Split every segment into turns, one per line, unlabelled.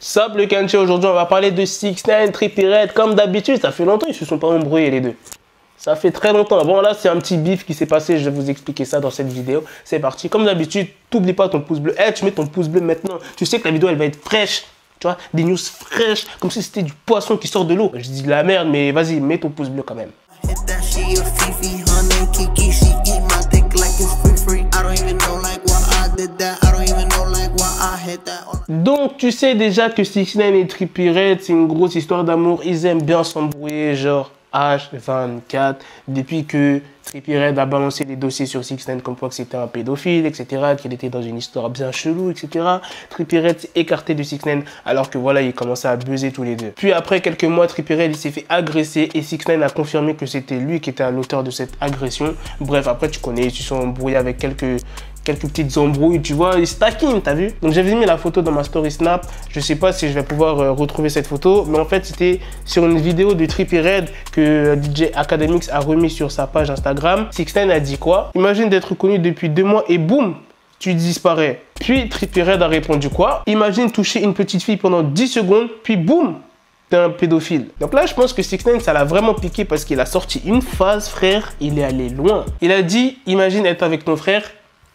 Sup le Kenchi, aujourd'hui on va parler de 6ix9ine, Trippie Redd, comme d'habitude, ça fait longtemps ils se sont pas embrouillés les deux. Ça fait très longtemps. Bon là c'est un petit bif qui s'est passé, je vais vous expliquer ça dans cette vidéo. C'est parti, comme d'habitude, t'oublie pas ton pouce bleu. Tu mets ton pouce bleu maintenant, tu sais que la vidéo elle va être fraîche. Tu vois, des news fraîches, comme si c'était du poisson qui sort de l'eau. Je dis de la merde, mais vas-y, mets ton pouce bleu quand même. Donc tu sais déjà que 6ix9ine et Trippie Redd, c'est une grosse histoire d'amour. Ils aiment bien s'embrouiller, genre H24, depuis que Trippie Redd a balancé les dossiers sur 6ix9ine comme quoi que c'était un pédophile, etc., qu'il était dans une histoire bien chelou, etc. Trippie Redd s'est écarté de 6ix9ine alors que voilà, ils commençaient à buzzer tous les deux. Puis après quelques mois, Trippie Redd il s'est fait agresser et 6ix9ine a confirmé que c'était lui qui était à l'auteur de cette agression. Bref, après tu connais, ils se sont embrouillés avec quelques petites embrouilles, tu vois, ils se taquinent, t'as vu? Donc j'avais mis la photo dans ma story Snap, je sais pas si je vais pouvoir retrouver cette photo, mais en fait c'était sur une vidéo de Trippie Redd que DJ Akademiks a remis sur sa page Instagram. 6ix9ine a dit quoi? Imagine d'être connu depuis 2 mois et boum, tu disparais. Puis Trippie Redd a répondu quoi? Imagine toucher une petite fille pendant 10 secondes, puis boum, t'es un pédophile. Donc là, je pense que 6ix9ine, ça l'a vraiment piqué parce qu'il a sorti une phase, frère, il est allé loin. Il a dit, imagine être avec ton frère,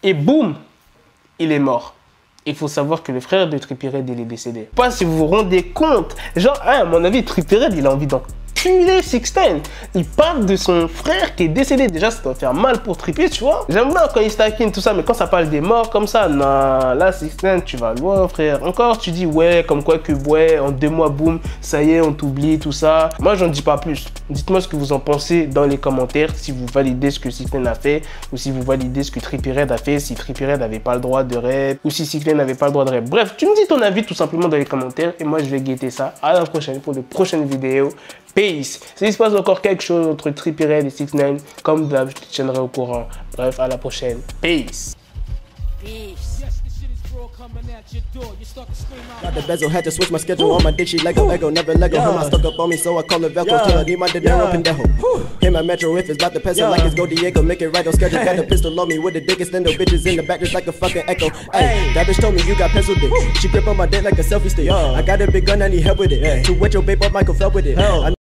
et boum, il est mort. Il faut savoir que le frère de Trippie Redd, il est décédé. Pas si vous vous rendez compte. Genre, à mon avis, Trippie Redd, il a envie d'enculer 6ix9ine. Il parle de son frère qui est décédé. Déjà, ça doit faire mal pour Trippie, tu vois. J'aime bien quand il se taquine, tout ça, mais quand ça parle des morts comme ça, non, là, 6ix9ine, tu vas loin, frère. Encore, tu dis, ouais, comme quoi que, ouais, en 2 mois, boum, ça y est, on t'oublie, tout ça. Moi, j'en dis pas plus. Dites-moi ce que vous en pensez dans les commentaires, si vous validez ce que 6ix9ine a fait, ou si vous validez ce que Trippie Redd a fait, si Trippie Redd n'avait pas le droit de rap, ou si 6ix9ine n'avait pas le droit de rap. Bref, tu me dis ton avis tout simplement dans les commentaires, et moi, je vais guetter ça. À la prochaine pour de prochaines vidéos. Peace. S'il se passe encore quelque chose entre Trippie Redd et 6ix9ine, comme d'hab, je te tiendrai au courant. Bref, à la prochaine. Peace.
Got the bezel, had to switch my schedule on my dick, she Lego, never Lego. Her my stuck up on me, so I call her Velcro. Till I need my dinero pendejo. Hit my metro if it's about to peso like it's Go Diego. Make it right on schedule. Got the pistol on me with the dick extendo. Bitches in the back just like a fucking echo. Hey, that bitch told me you got pencil dick. She grip on my dick like a selfie stick. I got a big gun, I need help with it. To wet your babe up, Michael fell with it.